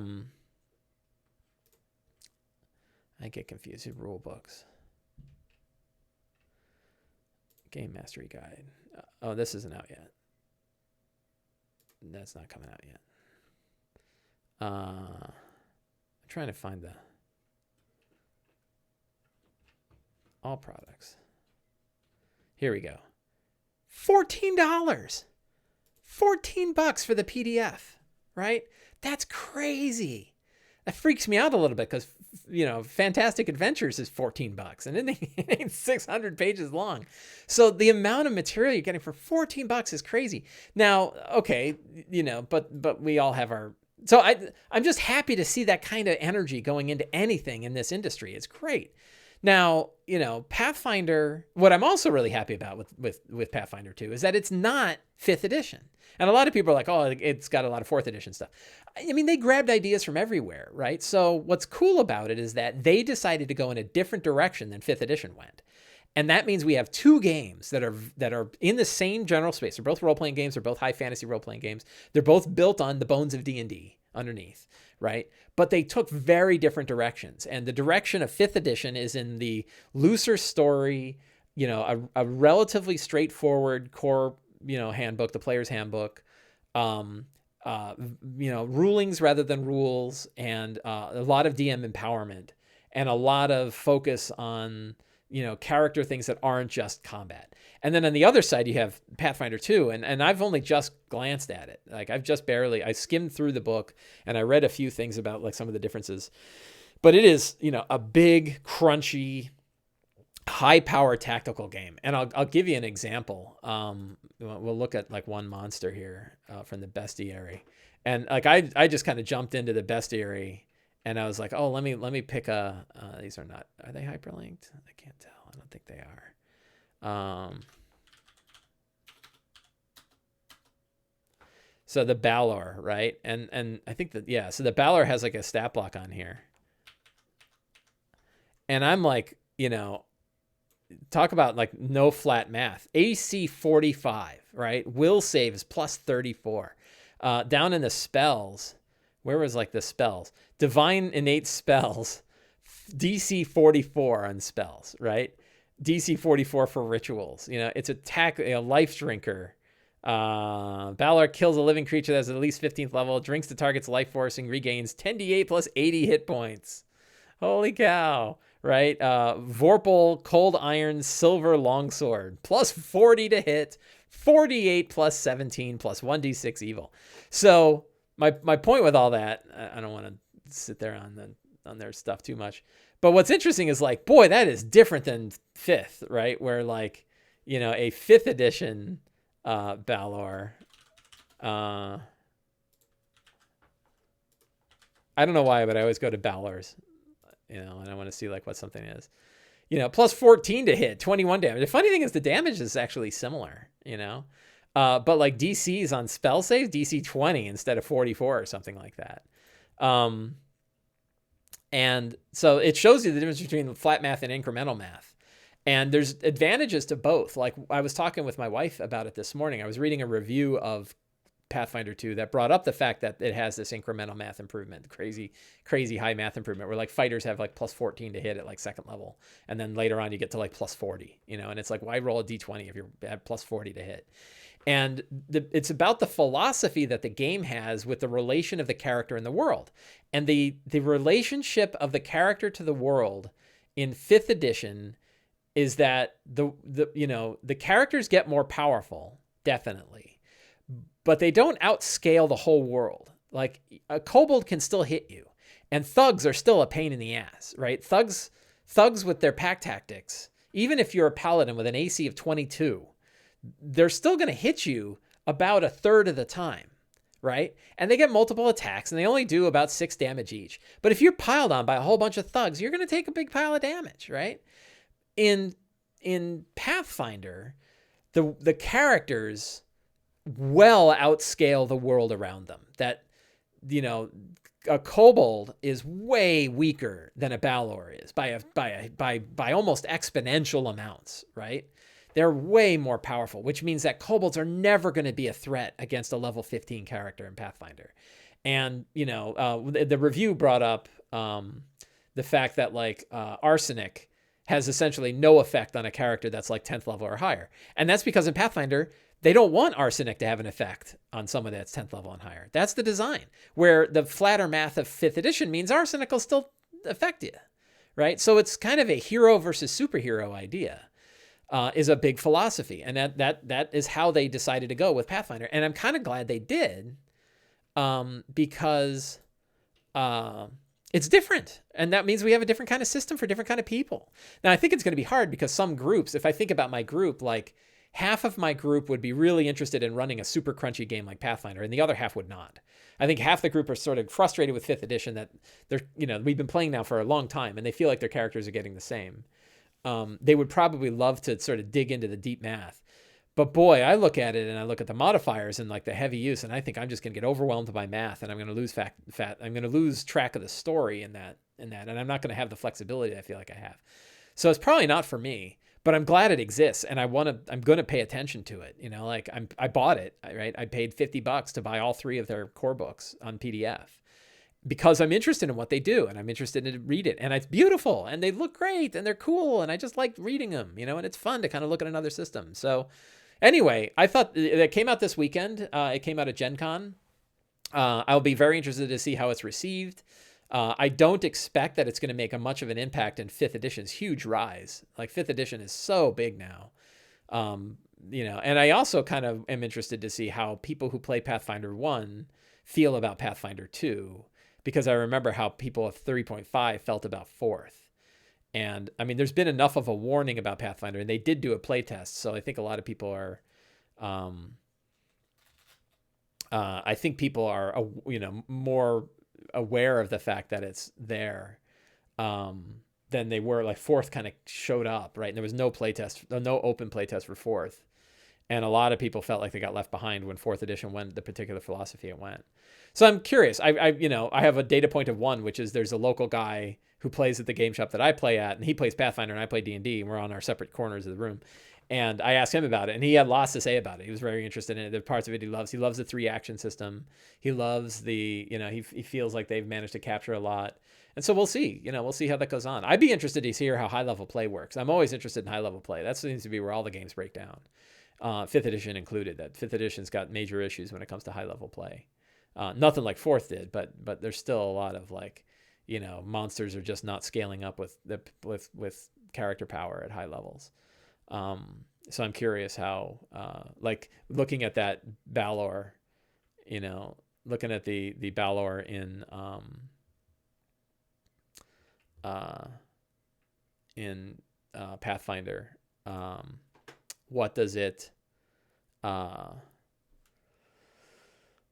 get confused with rule books. Game Mastery Guide. Oh, this isn't out yet. That's not coming out yet. I'm trying to find the all products. Here we go. $14. $14 for the PDF, right? That's crazy. That freaks me out a little bit because, Fantastic Adventures is $14 and it ain't 600 pages long. So the amount of material you're getting for $14 is crazy. Now, okay, but we all have our, so I'm just happy to see that kind of energy going into anything in this industry. It's great. Now, Pathfinder, what I'm also really happy about with Pathfinder 2 is that it's not 5th edition. And a lot of people are like, oh, it's got a lot of 4th edition stuff. I mean, they grabbed ideas from everywhere, right? So what's cool about it is that they decided to go in a different direction than 5th edition went. And that means we have 2 games that are in the same general space. They're both role-playing games. They're both high fantasy role-playing games. They're both built on the bones of D&D underneath, right? But they took very different directions. And the direction of 5th edition is in the looser story, a relatively straightforward core, handbook, the player's handbook, rulings rather than rules, and a lot of DM empowerment, and a lot of focus on character things that aren't just combat. And then on the other side, you have Pathfinder 2, and I've only just glanced at it. Like I skimmed through the book and I read a few things about like some of the differences. But it is, a big, crunchy, high-power tactical game. And I'll give you an example. We'll look at like one monster here from the bestiary. And like I just kind of jumped into the bestiary and I was like, oh, let me pick these are they hyperlinked? I can't tell. I don't think they are. So the Balor, right? And I think that, so the Balor has like a stat block on here. And I'm like, talk about like no flat math. AC 45, right? Will save is plus 34. Down in the spells, where was like the spells? Divine innate spells, DC 44 on spells, right? DC 44 for rituals. It's attack, life drinker. Balor kills a living creature that's at least 15th level, drinks the target's life force, and regains 10d8 plus 80 hit points. Holy cow. Right? Vorpal Cold Iron Silver Longsword, plus 40 to hit, 48 plus 17 plus 1d6 evil. So my point with all that, I don't want to sit there on their stuff too much. But what's interesting is like, boy, that is different than 5th, right? Where like, a 5th edition Balor. I don't know why, but I always go to Balor's. And I want to see like what something is, plus 14 to hit, 21 damage. The funny thing is the damage is actually similar, but like DC's on spell saves, DC 20 instead of 44 or something like that. And so it shows you the difference between flat math and incremental math. And there's advantages to both. Like I was talking with my wife about it this morning. I was reading a review of Pathfinder 2 that brought up the fact that it has this incremental math improvement, crazy high math improvement, where like fighters have like plus 14 to hit at like 2nd level. And then later on you get to like plus 40, and it's like, why roll a D20 if you're at plus 40 to hit? And it's about the philosophy that the game has with the relation of the character and the world. And the relationship of the character to the world in 5th edition is that the characters get more powerful, definitely. But they don't outscale the whole world. Like a kobold can still hit you, and thugs are still a pain in the ass, right? Thugs with their pack tactics, even if you're a paladin with an AC of 22, they're still going to hit you about a third of the time, right? And they get multiple attacks, and they only do about 6 damage each. But if you're piled on by a whole bunch of thugs, you're going to take a big pile of damage, right? In Pathfinder, the characters well outscale the world around them. That, a kobold is way weaker than a Balor is by almost exponential amounts, right? They're way more powerful, which means that kobolds are never going to be a threat against a level 15 character in Pathfinder. And, the review brought up the fact that like arsenic has essentially no effect on a character that's like 10th level or higher. And that's because in Pathfinder, they don't want arsenic to have an effect on someone that's 10th level and higher. That's the design, where the flatter math of 5th edition means arsenic will still affect you, right? So it's kind of a hero versus superhero idea, is a big philosophy. And that is how they decided to go with Pathfinder. And I'm kind of glad they did, because it's different. And that means we have a different kind of system for different kind of people. Now, I think it's going to be hard because some groups, if I think about my group, like half of my group would be really interested in running a super crunchy game like Pathfinder, and the other half would not. I think half the group are sort of frustrated with 5th edition that they're, we've been playing now for a long time and they feel like their characters are getting the same. They would probably love to sort of dig into the deep math. But boy, I look at it and I look at the modifiers and like the heavy use, and I think I'm just going to get overwhelmed by math, and I'm going to lose I'm going to lose track of the story in that, and I'm not going to have the flexibility that I feel like I have. So it's probably not for me, but I'm glad it exists, and I'm going to pay attention to it. Like I bought it, right? I paid $50 to buy all 3 of their core books on PDF because I'm interested in what they do, and I'm interested in read it, and it's beautiful, and they look great, and they're cool, and I just like reading them, and it's fun to kind of look at another system. So anyway, I thought it came out this weekend. It came out at Gen Con. I'll be very interested to see how it's received. I don't expect that it's going to make much of an impact in 5th edition's huge rise. Like 5th edition is so big now. And I also kind of am interested to see how people who play Pathfinder 1 feel about Pathfinder 2, because I remember how people of 3.5 felt about 4th. And I mean, there's been enough of a warning about Pathfinder, and they did do a playtest. So I think a lot of people are, more aware of the fact that it's there than they were. Like 4th kind of showed up, right? And there was no open playtest for 4th. And a lot of people felt like they got left behind when 4th edition went the particular philosophy it went. So I'm curious. I have a data point of 1, which is there's a local guy who plays at the game shop that I play at, and he plays Pathfinder and I play D&D, and we're on our separate corners of the room. And I asked him about it, and he had lots to say about it. He was very interested in it. The parts of it he loves. He loves the 3 action system. He loves he feels like they've managed to capture a lot. And so we'll see. We'll see how that goes on. I'd be interested to hear how high-level play works. I'm always interested in high-level play. That seems to be where all the games break down. 5th edition included. That 5th edition's got major issues when it comes to high-level play. Nothing like 4th did, but there's still a lot of monsters are just not scaling up with character power at high levels. So I'm curious how, looking at that Balor, looking at the Balor in Pathfinder, what does it,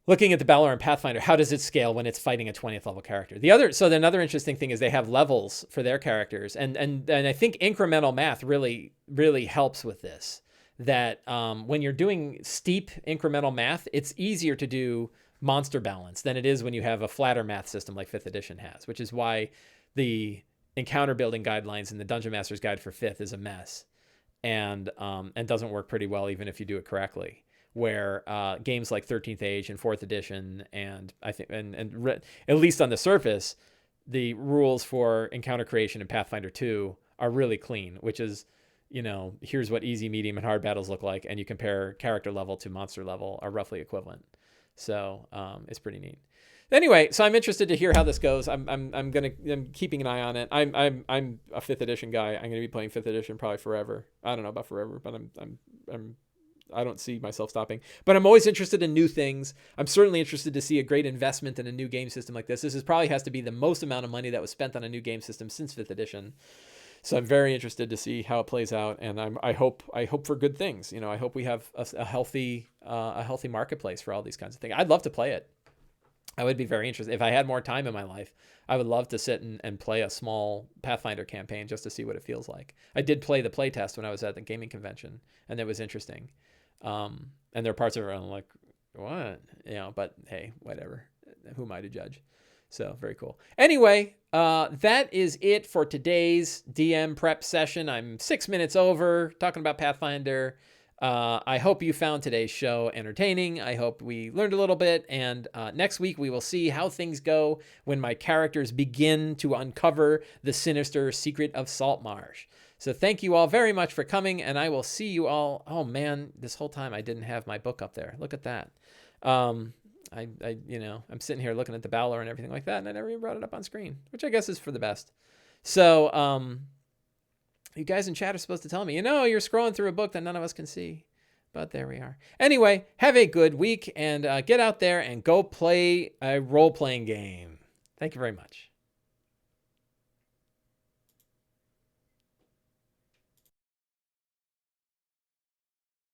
looking at the Balor in Pathfinder, how does it scale when it's fighting a 20th level character? Another interesting thing is they have levels for their characters. And I think incremental math really, really helps with this. That when you're doing steep incremental math, it's easier to do monster balance than it is when you have a flatter math system like 5th edition has, which is why the encounter building guidelines in the Dungeon Master's Guide for 5th is a mess and doesn't work pretty well even if you do it correctly. Where games like 13th Age and 4th edition, and I think, at least on the surface, the rules for encounter creation in Pathfinder 2 are really clean, which is, here's what easy, medium, and hard battles look like, and you compare character level to monster level are roughly equivalent. So it's pretty neat. Anyway, so I'm interested to hear how this goes. I'm keeping an eye on it. I'm a 5th edition guy. I'm gonna be playing 5th edition probably forever. I don't know about forever, but I don't see myself stopping, but I'm always interested in new things. I'm certainly interested to see a great investment in a new game system like this. This probably has to be the most amount of money that was spent on a new game system since 5th edition. So I'm very interested to see how it plays out. And I hope for good things. I hope we have a healthy marketplace for all these kinds of things. I'd love to play it. I would be very interested. If I had more time in my life, I would love to sit and play a small Pathfinder campaign just to see what it feels like. I did play the playtest when I was at the gaming convention, and it was interesting. And there are parts of it where I'm like, what? But hey, whatever. Who am I to judge? So very cool. Anyway, that is it for today's DM prep session. I'm 6 minutes over talking about Pathfinder. I hope you found today's show entertaining. I hope we learned a little bit. And next week, we will see how things go when my characters begin to uncover the sinister secret of Saltmarsh. So thank you all very much for coming, and I will see you all. Oh man, this whole time I didn't have my book up there. Look at that. I'm sitting here looking at the Balor and everything like that, and I never even brought it up on screen, which I guess is for the best. So you guys in chat are supposed to tell me, you're scrolling through a book that none of us can see. But there we are. Anyway, have a good week, and get out there and go play a role-playing game. Thank you very much.